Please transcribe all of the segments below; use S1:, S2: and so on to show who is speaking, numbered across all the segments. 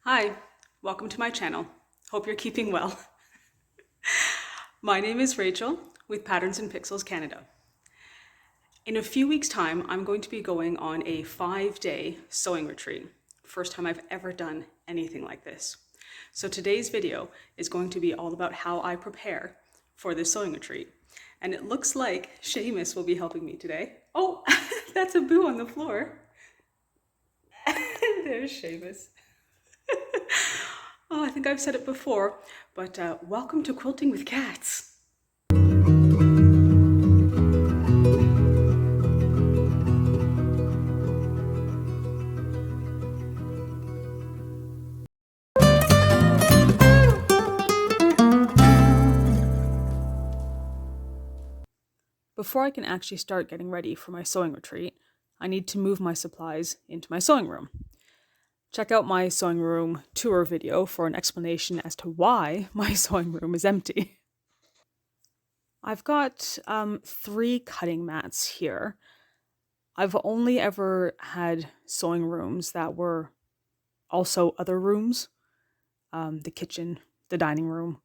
S1: Hi, welcome to my channel. Hope you're keeping well. My name is Rachel with Patterns and Pixels Canada. In a few weeks' time, I'm going to be going on a 5-day sewing retreat. First time I've ever done anything like this. So today's video is going to be all about how I prepare for this sewing retreat. And it looks like Seamus will be helping me today. Oh, that's a boo on the floor. There's Seamus. Oh, I think I've said it before, but welcome to Quilting with Cats. Before I can actually start getting ready for my sewing retreat, I need to move my supplies into my sewing room. Check out my sewing room tour video for an explanation as to why my sewing room is empty. I've got 3 cutting mats here. I've only ever had sewing rooms that were also other rooms. The kitchen, the dining room,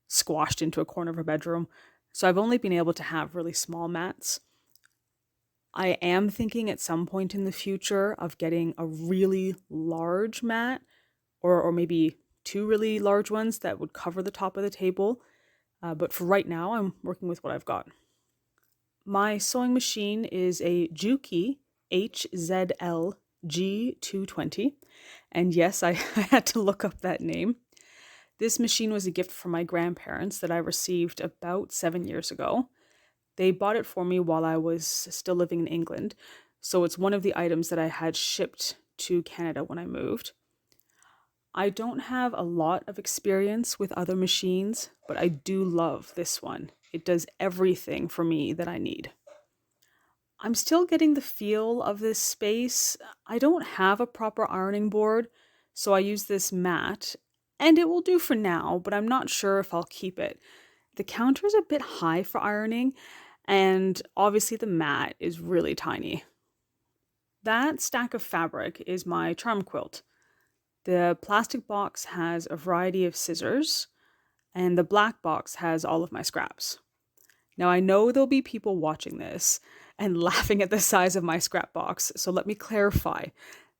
S1: squashed into a corner of a bedroom. So I've only been able to have really small mats. I am thinking at some point in the future of getting a really large mat or maybe 2 really large ones that would cover the top of the table. But for right now, I'm working with what I've got. My sewing machine is a Juki HZL G220. And yes, I had to look up that name. This machine was a gift from my grandparents that I received about 7 years ago. They bought it for me while I was still living in England, so it's one of the items that I had shipped to Canada when I moved. I don't have a lot of experience with other machines, but I do love this one. It does everything for me that I need. I'm still getting the feel of this space. I don't have a proper ironing board, so I use this mat, and it will do for now, but I'm not sure if I'll keep it. The counter is a bit high for ironing, and obviously the mat is really tiny. That stack of fabric is my charm quilt. The plastic box has a variety of scissors, and the black box has all of my scraps. Now I know there'll be people watching this and laughing at the size of my scrap box, so let me clarify.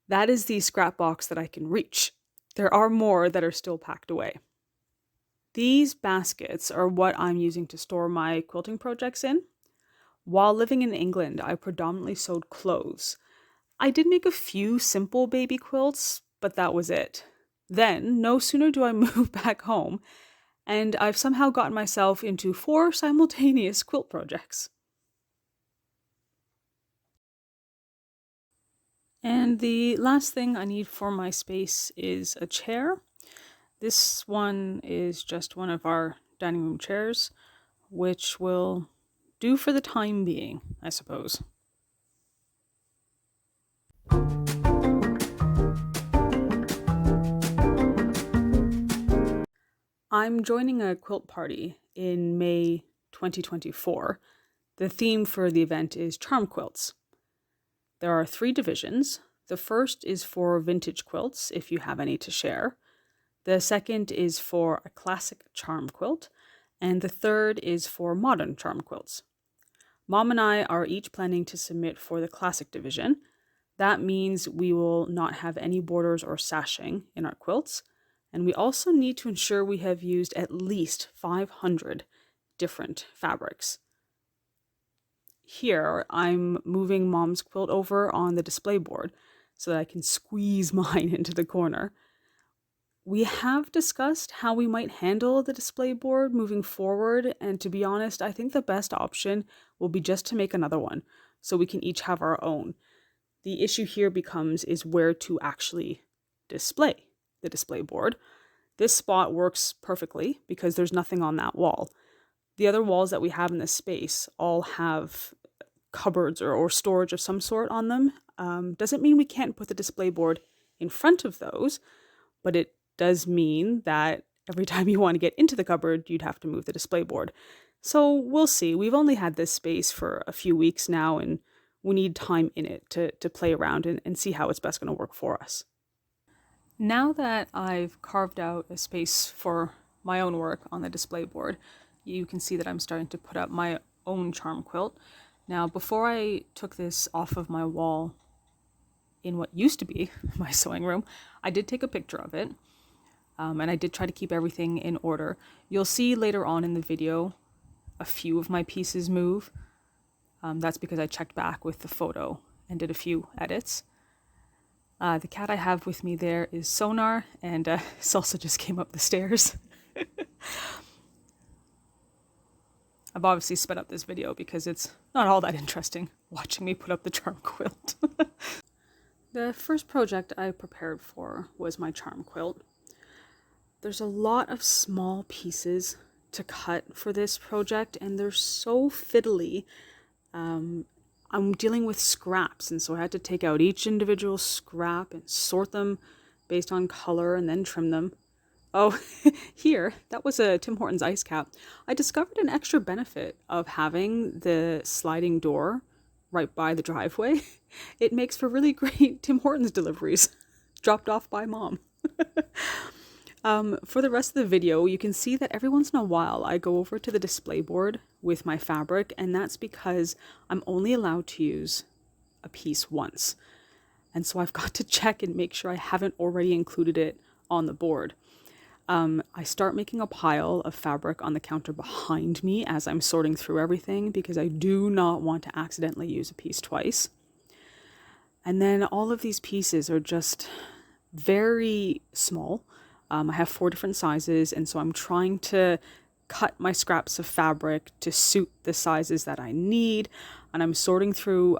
S1: That is the scrap box that I can reach. There are more that are still packed away. These baskets are what I'm using to store my quilting projects in. While living in England, I predominantly sewed clothes. I did make a few simple baby quilts, but that was it. Then, no sooner do I move back home, and I've somehow gotten myself into 4 simultaneous quilt projects. And the last thing I need for my space is a chair. This one is just one of our dining room chairs, which will do for the time being, I suppose. I'm joining a quilt party in May 2024. The theme for the event is charm quilts. There are 3 divisions. The first is for vintage quilts, if you have any to share. The second is for a classic charm quilt. And the third is for modern charm quilts. Mom and I are each planning to submit for the classic division. That means we will not have any borders or sashing in our quilts. And we also need to ensure we have used at least 500 different fabrics. Here, I'm moving Mom's quilt over on the display board so that I can squeeze mine into the corner. We have discussed how we might handle the display board moving forward, and to be honest, I think the best option will be just to make another one so we can each have our own. The issue here becomes is where to actually display the display board. This spot works perfectly because there's nothing on that wall. The other walls that we have in this space all have cupboards or storage of some sort on them. Doesn't mean we can't put the display board in front of those, but it does mean that every time you want to get into the cupboard, you'd have to move the display board. So we'll see. We've only had this space for a few weeks now, and we need time in it to play around and see how it's best going to work for us. Now that I've carved out a space for my own work on the display board, you can see that I'm starting to put up my own charm quilt. Now, before I took this off of my wall in what used to be my sewing room, I did take a picture of it, and I did try to keep everything in order. You'll see later on in the video a few of my pieces move. That's because I checked back with the photo and did a few edits. The cat I have with me there is Sonar, and Salsa just came up the stairs. I've obviously sped up this video because it's not all that interesting watching me put up the charm quilt. The first project I prepared for was my charm quilt. There's a lot of small pieces to cut for this project, and they're so fiddly. I'm dealing with scraps, and so I had to take out each individual scrap and sort them based on color and then trim them. Oh, here, that was a Tim Hortons ice cap. I discovered an extra benefit of having the sliding door right by the driveway. It makes for really great Tim Hortons deliveries, dropped off by mom. For the rest of the video, you can see that every once in a while I go over to the display board with my fabric, and that's because I'm only allowed to use a piece once. And so I've got to check and make sure I haven't already included it on the board. I start making a pile of fabric on the counter behind me as I'm sorting through everything because I do not want to accidentally use a piece twice. And then all of these pieces are just very small. I have 4 different sizes, and so I'm trying to cut my scraps of fabric to suit the sizes that I need. And I'm sorting through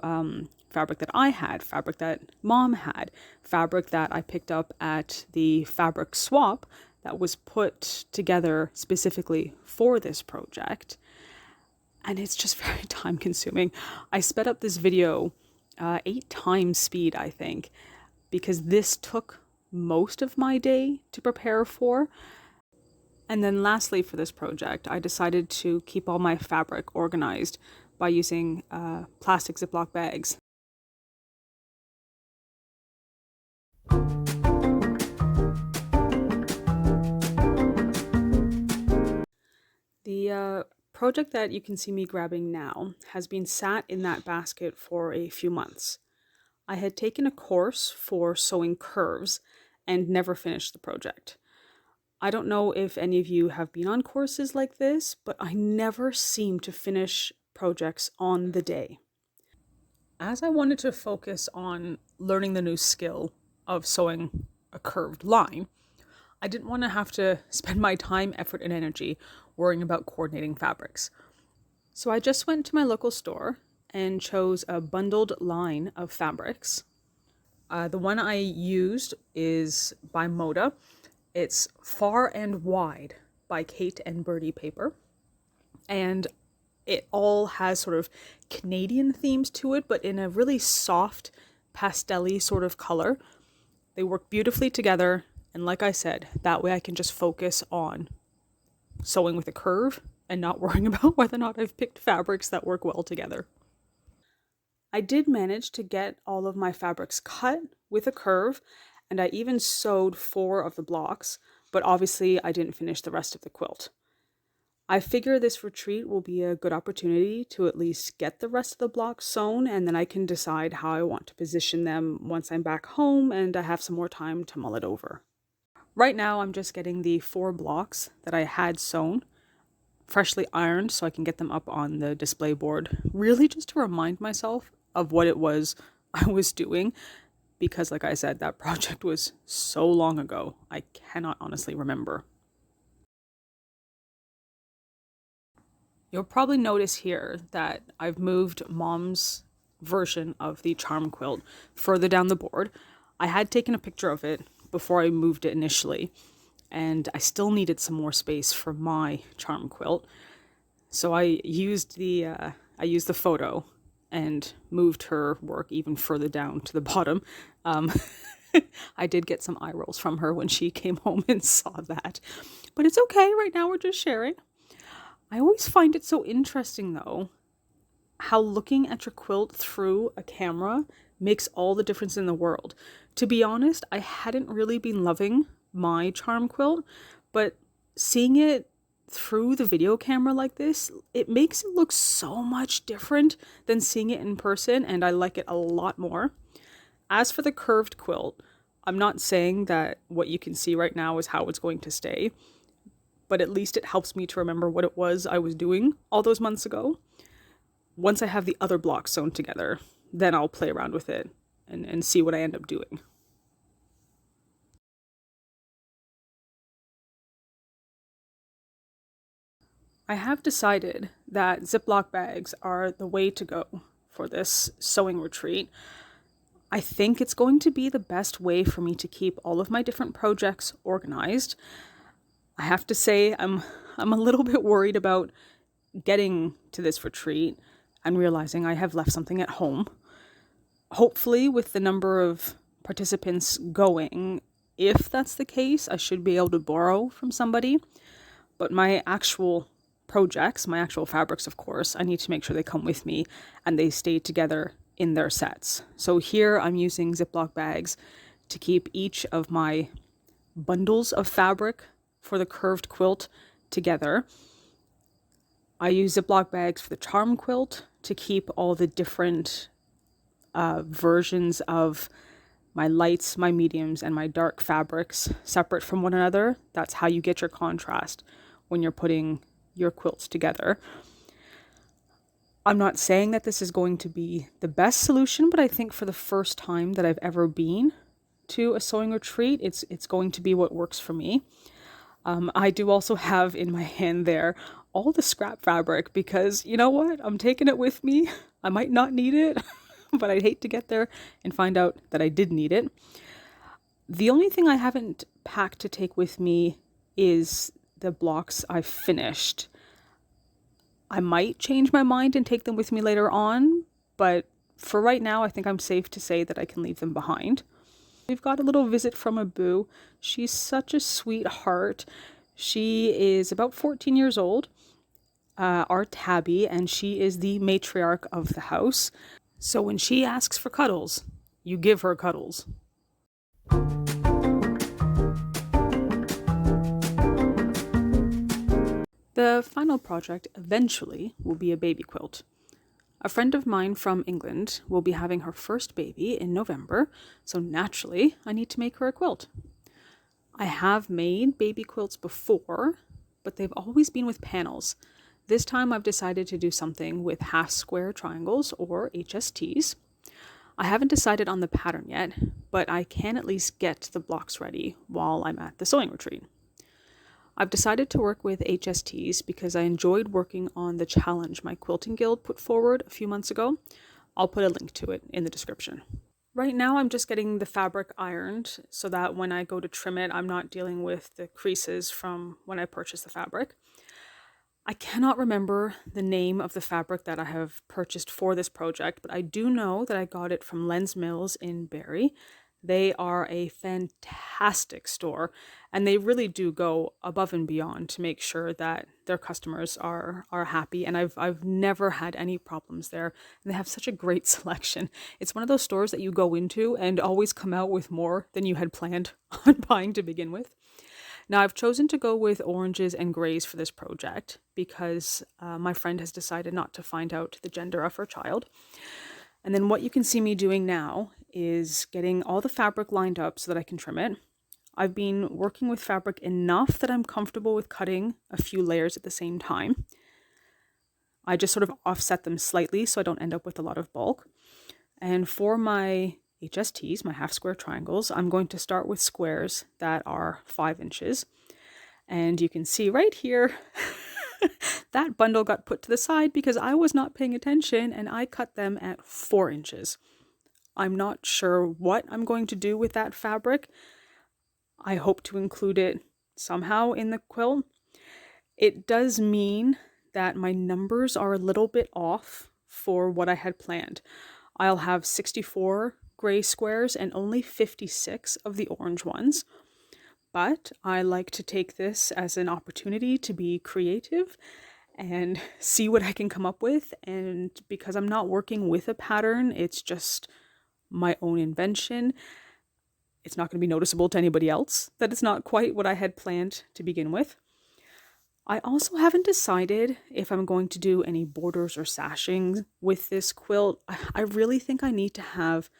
S1: fabric that I had, fabric that mom had, fabric that I picked up at the fabric swap that was put together specifically for this project. And it's just very time consuming. I sped up this video 8 times speed, I think, because this took most of my day to prepare for. And then lastly, for this project, I decided to keep all my fabric organized by using plastic Ziploc bags. The project that you can see me grabbing now has been sat in that basket for a few months. I had taken a course for sewing curves and never finished the project. I don't know if any of you have been on courses like this, but I never seem to finish projects on the day. As I wanted to focus on learning the new skill of sewing a curved line, I didn't want to have to spend my time, effort, and energy worrying about coordinating fabrics. So I just went to my local store and chose a bundled line of fabrics. The one I used is by Moda. It's Far and Wide by Kate and Birdie paper. And it all has sort of Canadian themes to it, but in a really soft, pastel-y sort of color. They work beautifully together. And like I said, that way I can just focus on sewing with a curve and not worrying about whether or not I've picked fabrics that work well together. I did manage to get all of my fabrics cut with a curve, and I even sewed 4 of the blocks, but obviously I didn't finish the rest of the quilt. I figure this retreat will be a good opportunity to at least get the rest of the blocks sewn, and then I can decide how I want to position them once I'm back home and I have some more time to mull it over. Right now I'm just getting the 4 blocks that I had sewn freshly ironed so I can get them up on the display board, really just to remind myself of what it was I was doing, because like I said, that project was so long ago, I cannot honestly remember. You'll probably notice here that I've moved mom's version of the charm quilt further down the board. I had taken a picture of it before I moved it initially, and I still needed some more space for my charm quilt. So I used the photo and moved her work even further down to the bottom. I did get some eye rolls from her when she came home and saw that. But it's okay, right now we're just sharing. I always find it so interesting though, how looking at your quilt through a camera makes all the difference in the world. To be honest, I hadn't really been loving my charm quilt, but seeing it through the video camera like this, it makes it look so much different than seeing it in person, and I like it a lot more. As for the curved quilt, I'm not saying that what you can see right now is how it's going to stay, but at least it helps me to remember what it was I was doing all those months ago. Once I have the other blocks sewn together, then I'll play around with it and see what I end up doing. I have decided that Ziploc bags are the way to go for this sewing retreat. I think it's going to be the best way for me to keep all of my different projects organized. I have to say I'm a little bit worried about getting to this retreat and realizing I have left something at home. Hopefully, with the number of participants going, if that's the case, I should be able to borrow from somebody. But my actual projects, my actual fabrics, of course, I need to make sure they come with me and they stay together in their sets. So here I'm using Ziploc bags to keep each of my bundles of fabric for the curved quilt together. I use Ziploc bags for the charm quilt to keep all the different versions of my lights, my mediums, and my dark fabrics separate from one another. That's how you get your contrast when you're putting your quilts together. I'm not saying that this is going to be the best solution, but I think for the first time that I've ever been to a sewing retreat, it's going to be what works for me. I do also have in my hand there all the scrap fabric because you know what? I'm taking it with me. I might not need it, but I'd hate to get there and find out that I did need it. The only thing I haven't packed to take with me is the blocks I've finished. I might change my mind and take them with me later on, but for right now, I think I'm safe to say that I can leave them behind. We've got a little visit from a boo. She's such a sweetheart. She is about 14 years old, our Tabby, and she is the matriarch of the house. So when she asks for cuddles, you give her cuddles. The final project eventually will be a baby quilt. A friend of mine from England will be having her first baby in November, so naturally I need to make her a quilt. I have made baby quilts before, but they've always been with panels. This time I've decided to do something with half square triangles or HSTs. I haven't decided on the pattern yet, but I can at least get the blocks ready while I'm at the sewing retreat. I've decided to work with HSTs because I enjoyed working on the challenge my quilting guild put forward a few months ago. I'll put a link to it in the description. Right now I'm just getting the fabric ironed so that when I go to trim it, I'm not dealing with the creases from when I purchased the fabric. I cannot remember the name of the fabric that I have purchased for this project, but I do know that I got it from Lens Mills in Barrie. They are a fantastic store, and they really do go above and beyond to make sure that their customers are happy, and I've never had any problems there. And they have such a great selection. It's one of those stores that you go into and always come out with more than you had planned on buying to begin with. Now, I've chosen to go with oranges and grays for this project because my friend has decided not to find out the gender of her child. And then what you can see me doing now is getting all the fabric lined up so that I can trim it. I've been working with fabric enough that I'm comfortable with cutting a few layers at the same time. I just sort of offset them slightly so I don't end up with a lot of bulk. And for my HSTs, my half square triangles, I'm going to start with squares that are 5 inches. And you can see right here, that bundle got put to the side because I was not paying attention and I cut them at 4 inches. I'm not sure what I'm going to do with that fabric. I hope to include it somehow in the quilt. It does mean that my numbers are a little bit off for what I had planned. I'll have 64 gray squares and only 56 of the orange ones. But I like to take this as an opportunity to be creative and see what I can come up with. And because I'm not working with a pattern, it's just my own invention. It's not going to be noticeable to anybody else that it's not quite what I had planned to begin with. I also haven't decided if I'm going to do any borders or sashing with this quilt. I really think I need to have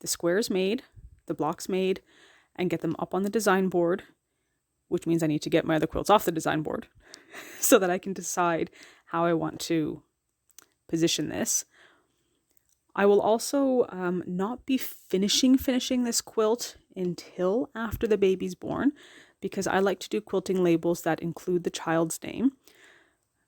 S1: the squares made, the blocks made, and get them up on the design board, which means I need to get my other quilts off the design board so that I can decide how I want to position this. I will also not be finishing this quilt until after the baby's born, because I like to do quilting labels that include the child's name.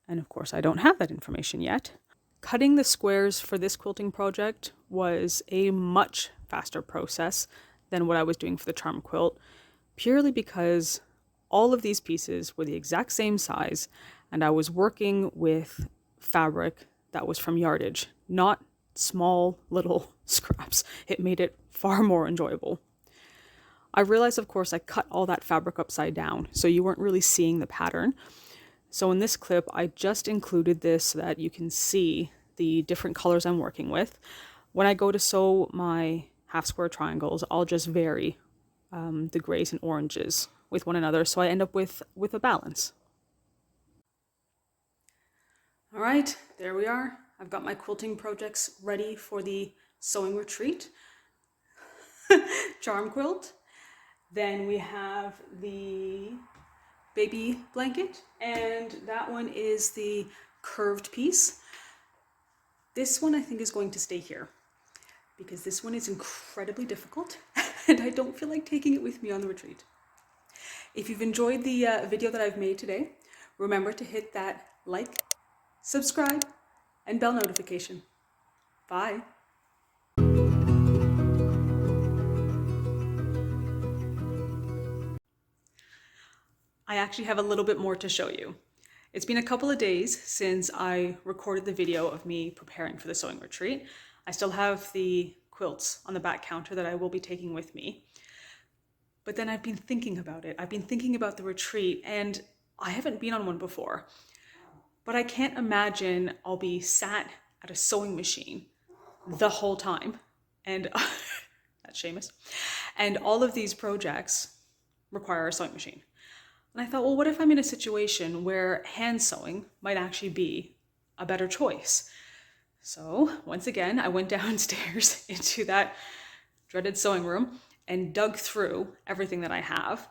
S1: And of course, I don't have that information yet. Cutting the squares for this quilting project was a much faster process than what I was doing for the charm quilt, purely because all of these pieces were the exact same size, and I was working with fabric that was from yardage, not small little scraps. It made it far more enjoyable. I realized, of course, I cut all that fabric upside down, so you weren't really seeing the pattern. So in this clip, I just included this so that you can see the different colors I'm working with. When I go to sew my half square triangles, I'll just vary the grays and oranges with one another, so I end up with a balance. All right, there we are. I've got my quilting projects ready for the sewing retreat. Charm quilt. Then we have the baby blanket, and that one is the curved piece. This one I think is going to stay here because this one is incredibly difficult and I don't feel like taking it with me on the retreat. If you've enjoyed the video that I've made today, remember to hit that like, subscribe, and bell notification. Bye. I actually have a little bit more to show you. It's been a couple of days since I recorded the video of me preparing for the sewing retreat. I still have the quilts on the back counter that I will be taking with me. But then I've been thinking about it. I've been thinking about the retreat, and I haven't been on one before. But I can't imagine I'll be sat at a sewing machine the whole time. And that's Seamus. And all of these projects require a sewing machine. And I thought, well, what if I'm in a situation where hand sewing might actually be a better choice? So once again, I went downstairs into that dreaded sewing room and dug through everything that I have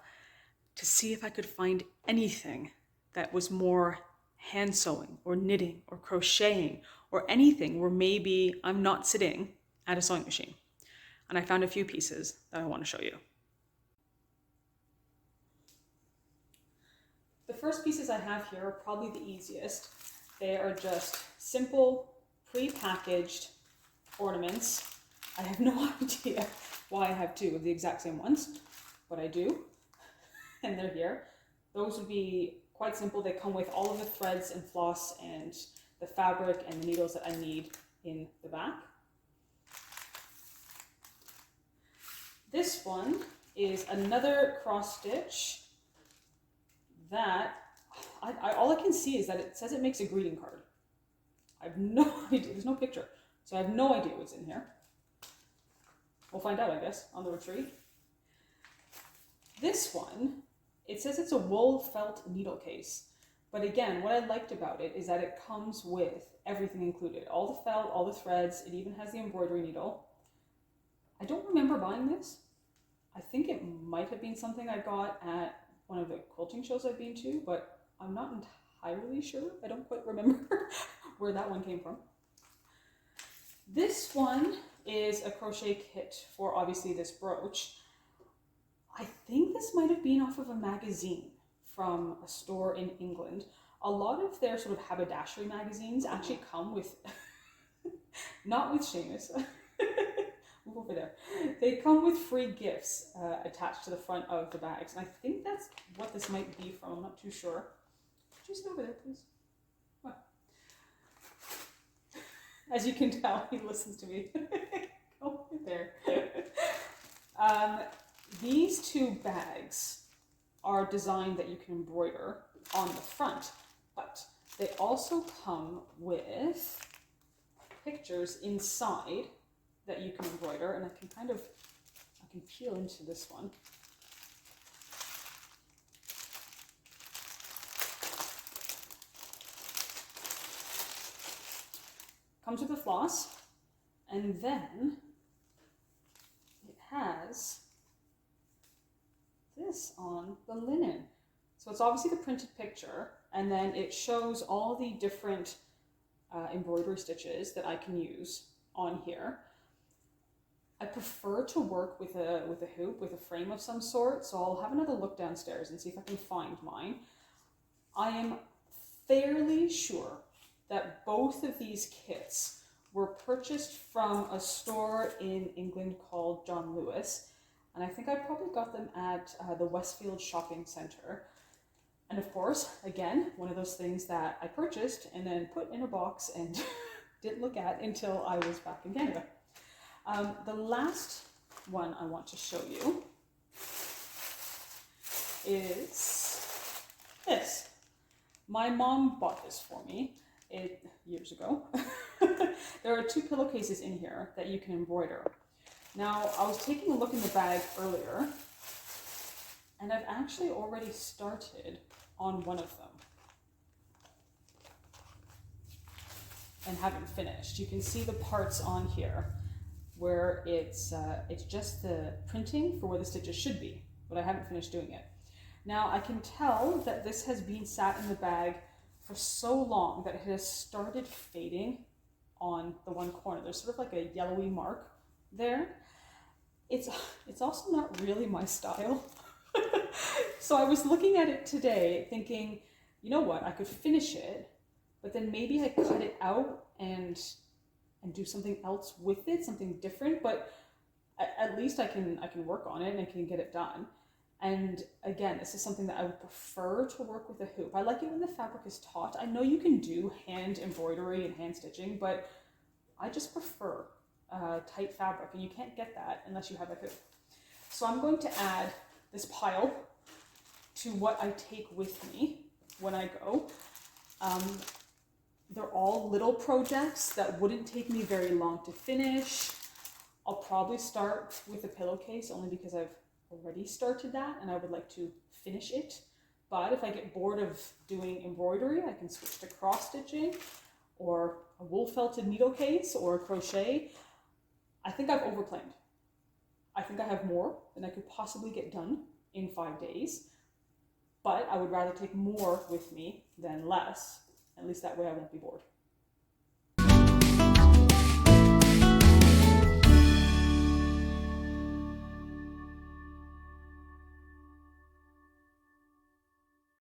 S1: to see if I could find anything that was more hand sewing or knitting or crocheting or anything where maybe I'm not sitting at a sewing machine. And I found a few pieces that I want to show you. The first pieces I have here are probably the easiest. They are just simple, pre-packaged ornaments. I have no idea why I have two of the exact same ones, but I do, and they're here. Those would be quite simple. They come with all of the threads and floss and the fabric and the needles that I need in the back. This one is another cross stitch that all I can see is that it says it makes a greeting card. I have no idea. There's no picture, so I have no idea what's in here. We'll find out, I guess, on the retreat. This one, it says it's a wool felt needle case. But again, what I liked about it is that it comes with everything included. All the felt, all the threads, it even has the embroidery needle. I don't remember buying this. I think it might have been something I got at one of the quilting shows I've been to, but I'm not entirely sure. I don't quite remember where that one came from. This one is a crochet kit for obviously this brooch. I think this might have been off of a magazine from a store in England. A lot of their sort of haberdashery magazines actually come with, not with Seamus, move over there. They come with free gifts attached to the front of the bags. And I think that's what this might be from. I'm not too sure. Could you sit over there, please? What? As you can tell, he listens to me. Go over there. These two bags are designed that you can embroider on the front, but they also come with pictures inside that you can embroider, and I can peel into this one. Comes with a floss, and then it has this on the linen. So it's obviously the printed picture, and then it shows all the different embroidery stitches that I can use on here. I prefer to work with a hoop, with a frame of some sort, so I'll have another look downstairs and see if I can find mine. I am fairly sure that both of these kits were purchased from a store in England called John Lewis, and I think I probably got them at the Westfield Shopping Centre. And of course, again, one of those things that I purchased and then put in a box and didn't look at until I was back in Canada. The last one I want to show you is this. My mom bought this for me years ago. There are 2 pillowcases in here that you can embroider. Now, I was taking a look in the bag earlier, and I've actually already started on one of them and haven't finished. You can see the parts on here where it's just the printing for where the stitches should be, but I haven't finished doing it. Now, I can tell that this has been sat in the bag for so long that it has started fading on the one corner. There's sort of like a yellowy mark there. It's also not really my style. So I was looking at it today thinking, you know what, I could finish it, but then maybe I cut it out and do something else with it, something different, but at least I can work on it and I can get it done. And again, this is something that I would prefer to work with a hoop. I like it when the fabric is taut. I know you can do hand embroidery and hand stitching, but I just prefer tight fabric, and you can't get that unless you have a hoop. So I'm going to add this pile to what I take with me when I go. They're all little projects that wouldn't take me very long to finish. I'll probably start with a pillowcase only because I've already started that and I would like to finish it. But if I get bored of doing embroidery, I can switch to cross stitching or a wool felted needle case or a crochet. I think I've overplanned. I think I have more than I could possibly get done in 5 days, but I would rather take more with me than less. At least that way I won't be bored.